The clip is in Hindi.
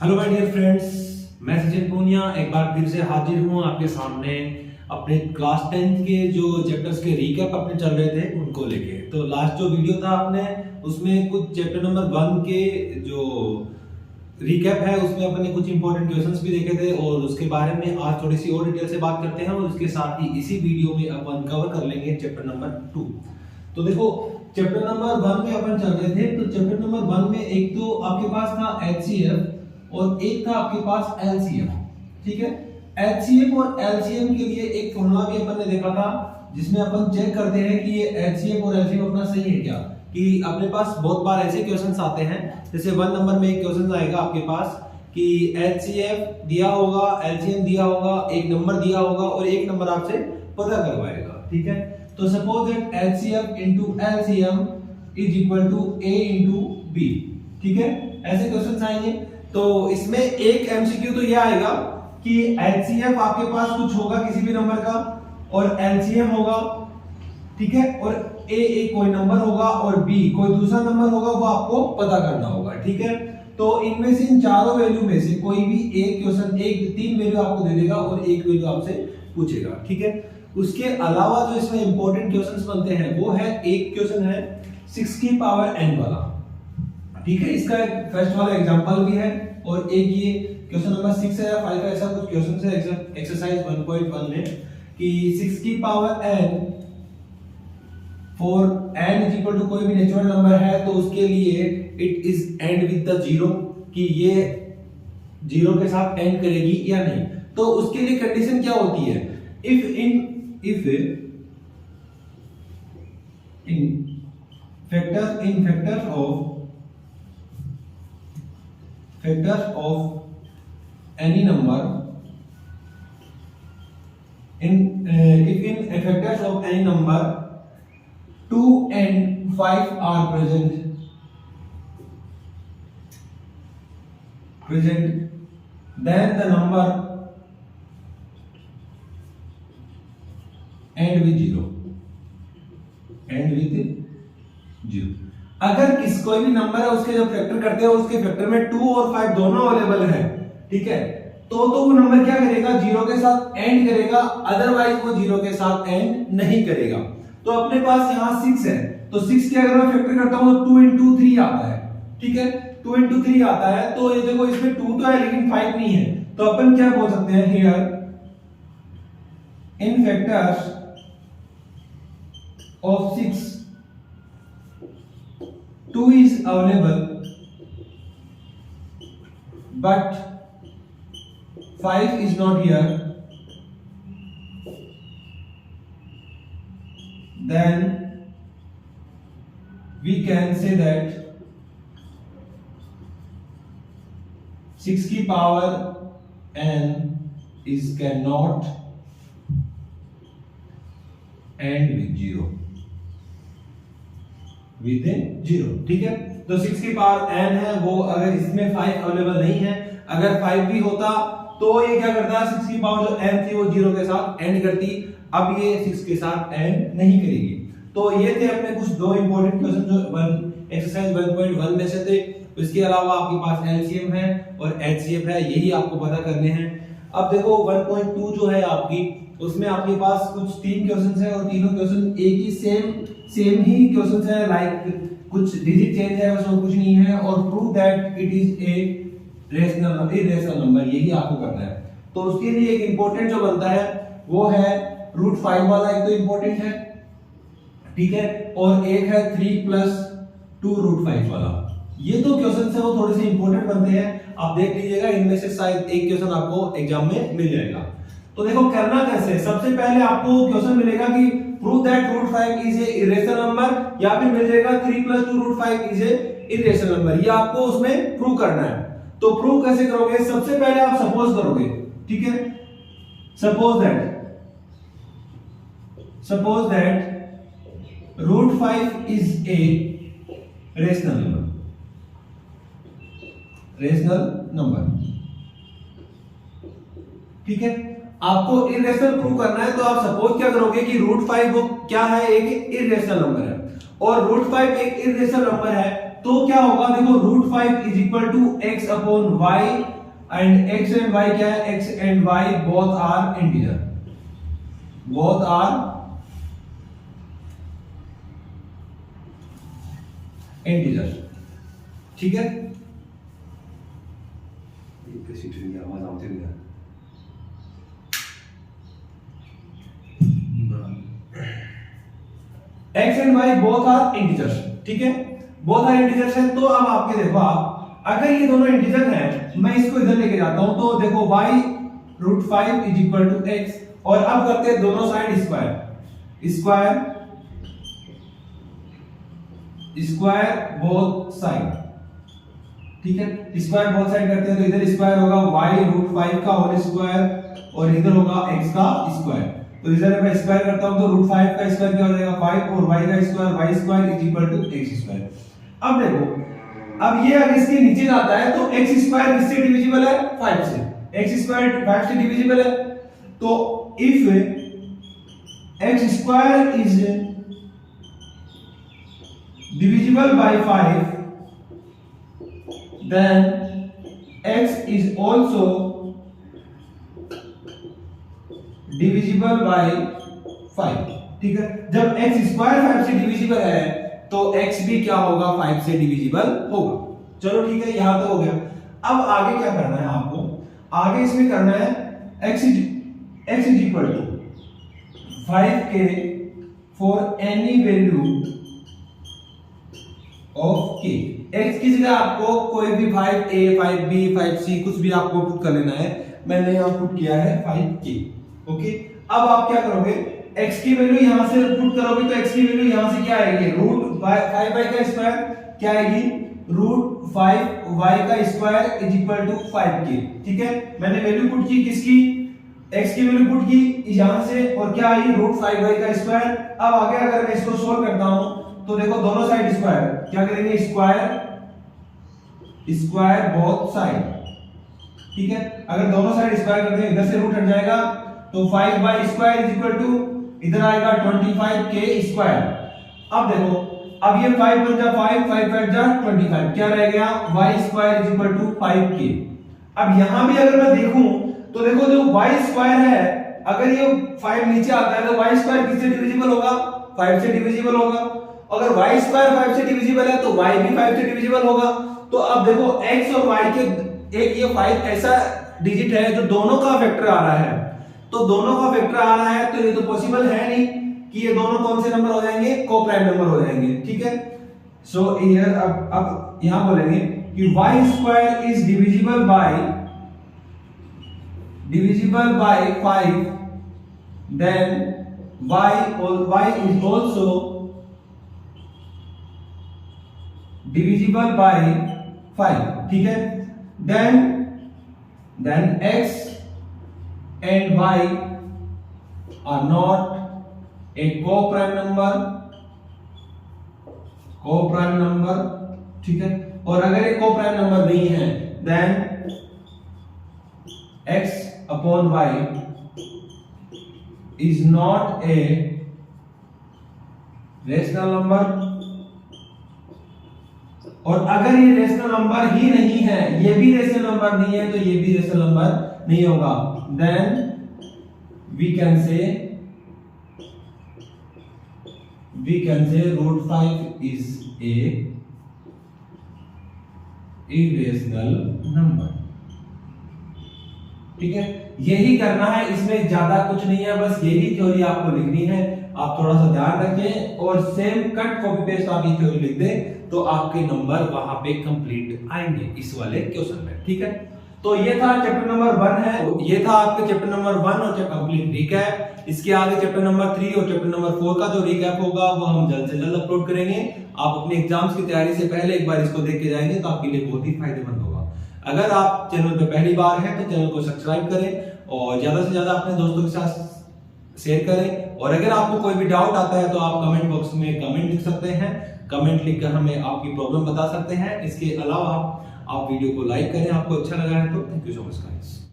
हेलो माय डियर फ्रेंड्स, मैं सचिन पूनिया एक बार फिर से हाजिर हूं आपके सामने अपने क्लास 10th के जो चैप्टर्स के रिकैप अपने चल रहे थे उनको लेके। तो लास्ट जो वीडियो था आपने उसमें कुछ चैप्टर नंबर 1 के जो रिकैप है उसमें अपने कुछ इंपॉर्टेंट क्वेश्चंस भी देखे थे और उसके बारे में आज थोड़ी सी और डिटेल से बात करते हैं और उसके साथ ही इसी वीडियो में अपन कवर कर लेंगे चैप्टर नंबर 2। तो देखो, चैप्टर नंबर 1 में अपन चल रहे थे। तो चैप्टर नंबर 1 में एक तो आपके पास था HCF और एक था आपके पास LCM। ठीक है, HCF और LCM के लिए एक फॉर्मूला भी अपन ने देखा था जिसमें अपन चेक करते हैं कि ये HCF और LCM अपना सही है क्या। कि अपने पास बहुत बार ऐसे क्वेश्चंस आते हैं, जैसे 1 नंबर में एक क्वेश्चन आएगा आपके पास कि HCF दिया होगा, LCM दिया होगा, एक नंबर दिया होगा और एक नंबर आपसे पता करवाएगा। ठीक है, तो suppose that HCF into LCM is equal to A into B। ठीक है, ऐसे क्वेश्चंस आएंगे। तो इसमें एक एमसीक्यू तो ये आएगा कि HCF आपके पास कुछ होगा किसी भी नंबर का और LCM होगा, ठीक है, और A एक कोई नंबर होगा और B कोई दूसरा नंबर होगा, वो आपको पता करना होगा। ठीक है, तो इनमें से इन चारों वैल्यू में से कोई भी एक क्वेश्चन, एक 3 वैल्यू आपको दे देगा और एक वैल्यू आपसे पूछेगा। ठीक है, उसके अलावा जो इसमें इंपॉर्टेंट क्वेश्चंस बनते हैं वो है, एक क्वेश्चन है 6 की पावर n वाला। ठीक है, इसका एक फर्स्ट वाला एग्जांपल भी है और एक ये क्वेश्चन नंबर 6 है या 5 है, ऐसा कुछ क्वेश्चन है एक्सरसाइज 1.1 में कि 6 की power n for n is equal to कोई भी नेचुरल नंबर है तो उसके लिए it is end with the zero, कि ये जीरो के साथ एंड करेगी या नहीं। तो उसके लिए कंडीशन क्या होती है, if in factors of any number if in factors of any number 2 and 5 are present then the number end with zero। अगर कोई भी नंबर है उसके जब फैक्टर करते हैं उसके फैक्टर में 2 और 5 दोनों अवेलेबल है, ठीक है, तो वो नंबर क्या करेगा, जीरो के साथ एंड करेगा, अदरवाइज वो जीरो के साथ एंड नहीं करेगा। तो अपने पास यहाँ 6 है, तो 6 के अगर मैं फैक्टर करता हूँ तो 2 into 3 आता है। ठीक है, 2 into 3 आता है, तो ये देखो इसमें 2 तो है लेकिन 5 नहीं है, तो अपन क्या बोल सकते हैं, here in factors of 6 2 is available but 5 is not here, then we can say that 6 की power n is cannot end with zero। ठीक है, तो 6 की पावर n है, वो अगर इसमें 5 अवेलेबल नहीं है, अगर 5 भी होता तो ये क्या करता, 6 की पावर जो n थी वो 0 के साथ एंड करती, अब ये 6 के साथ एंड नहीं करेगी। तो ये थे अपने कुछ दो इंपॉर्टेंट क्वेश्चन जो एक्सरसाइज 1.1 में से थे। इसके अलावा आपके पास LCM है और HCF है, यही आपको पता करने हैं। अब देखो 1.2 जो है आपकी, उसमें आपके पास कुछ 3 क्वेश्चंस है और तीनों क्वेश्चन एक ही सेम ही क्वेश्चंस है, लाइक कुछ डिजिट चेंज है, उसमें कुछ नहीं है, और prove that it is a irrational number, यही आपको करना है। तो उसके लिए एक इंपॉर्टेंट जो बनता है वो है √5 वाला, एक तो इंपॉर्टेंट है, ठीक है, और एक है 3 + 2 √5 वाला। ये दो क्वेश्चंस है वो थोड़े से इंपॉर्टेंट बनते हैं, आप देख लीजिएगा, इनमें से शायद एक क्वेश्चन आपको एग्जाम में मिल जाएगा। तो देखो करना कैसे, सबसे पहले आपको क्वेश्चन मिलेगा कि prove that √5 is a irrational number, या फिर मिल जाएगा 3 + 2 √5 इज ए इरेशनल नंबर, ये आपको उसमें प्रूव करना है। तो प्रूव कैसे करोगे, सबसे पहले आप सपोज करोगे, ठीक है, suppose that √5 is a rational number, ठीक है। आपको इरेशनल प्रूव करना है तो आप सपोज क्या करोगे कि √5 वो क्या है, एक इरेशनल नंबर है, और √5 एक इरेशनल नंबर है, तो क्या होगा, देखो √5 is equal to x upon Y, and x and y क्या है, x and y both are integer, both are integer, ठीक है। आवाज आते हैं x and y both are integers, ठीक है, बोथ आर इंटीजर्स है। तो अब आपके देखो, आप अगर ये दोनों इंटीजर हैं, मैं इसको इधर लेके जाता हूं, तो देखो y √5 is equal to x, और अब करते हैं दोनों side square, square both side, ठीक है, स्क्वायर बोथ साइड करते हैं, तो इधर स्क्वायर होगा y √5 का होल स्क्वायर, और इधर होगा x का स्क्वायर। तो इधर मैं स्क्वायर करता हूं, तो √5 का स्क्वायर क्या हो जाएगा 5, और y का square y square is equal to x square. अब देखो, अब ये अगर इसके नीचे जाता है तो x स्क्वायर किससे डिविजिबल है, 5 से, x स्क्वायर 5 से डिविजिबल है। तो if x square is divisible by 5, then x is also divisible by 5, ठीक है। जब x स्क्वायर 5 से डिविजिबल है तो x भी क्या होगा, 5 से डिविजिबल होगा। चलो ठीक है, यहां तो हो गया। अब आगे क्या करना है आपको, आगे इसमें करना है x is equal to 5k for any value of k। x की जगह आपको कोई भी 5a 5b 5c कुछ भी आपको पुट कर लेना है, मैंने यहां पुट किया है 5k, ओके। अब आप क्या करोगे, x की वैल्यू यहां से पुट करोगे तो x की वैल्यू यहां से क्या आएगी, √5y का स्क्वायर क्या आएगी, √5y का square is equal to 5k, ठीक है। मैंने वैल्यू पुट की किसकी, x की वैल्यू पुट की यहां से, और क्या आई √5y का स्क्वायर। अब आगे अगर मैं इसको सोल्व करता हूं तो देखो दोनों साइड स्क्वायर, क्या करेंगे, स्क्वायर बोथ साइड, ठीक है। अगर दोनों साइड स्क्वायर करते हैं, इधर से रूट हट जाएगा, तो 5y square is equal to इधर आएगा 25k स्क्वायर। अब देखो, अब ये 5 बन जा 5, 5 5 जा 25, क्या रह गया, y square is equal to 5k। अब यहां भी अगर मैं देखूं तो देखो जो y स्क्वायर है, अगर ये 5 नीचे आता है तो y स्क्वायर किससे डिविजिबल होगा, 5 से डिविजिबल होगा। अगर y स्क्वायर 5 से डिविजिबल है तो y भी 5 से डिविजिबल होगा। तो अब देखो x और y के एक ये 5 ऐसा डिजिट है जो दोनों का फैक्टर आ रहा है, तो दोनों का फैक्टर आ रहा है, तो ये तो पॉसिबल है नहीं कि ये दोनों कौन से नंबर हो जाएंगे, को प्राइम नंबर हो जाएंगे, ठीक है। सो हियर अब यहां बोलेंगे कि y square is divisible by 5, then y is also divisible by 5, ठीक है। Then x and y are not a co-prime number, ठीक है। और अगर एक co-prime नंबर नहीं है, then x upon y is not a rational number, और अगर ये रेशनल नंबर ही नहीं है, ये भी रेशनल नंबर नहीं है, तो ये भी रेशनल नंबर नहीं होगा। Then we can say √5 is a irrational number, ठीक है। यही करना है, इसमें ज्यादा कुछ नहीं है, बस यही थ्योरी आपको लिखनी है। आप थोड़ा सा ध्यान रखें और सेम कट कॉपी पेस्ट आप ये थ्योरी लिख दें तो आपके नंबर वहां पे कंप्लीट आएंगे इस वाले क्वेश्चन में, ठीक है। तो ये था चैप्टर नंबर 1 है, ये था आपके चैप्टर नंबर 1 और कंप्लीट रिकैप। इसके आगे चैप्टर नंबर 3 और चैप्टर नंबर 4 का जो रिकैप होगा वो हम जल्द से जल्द अपलोड करेंगे। आप अपने एग्जाम्स की तैयारी से पहले एक बार इसको देख के जाएंगे तो आपके लिए बहुत ही फायदेमंद होगा। अगर आप चैनल पे पहली बार हैं तो चैनल को सब्सक्राइब करें और ज्यादा से ज्यादा अपने दोस्तों के साथ शेयर करें। और अगर आपको कोई भी डाउट आता है तो आप कमेंट बॉक्स में कमेंट लिख सकते हैं, कमेंट लिखकर हमें आपकी प्रॉब्लम बता सकते हैं। इसके अलावा आप वीडियो को लाइक करें, आपको अच्छा लगा है तो। Thank you so much guys.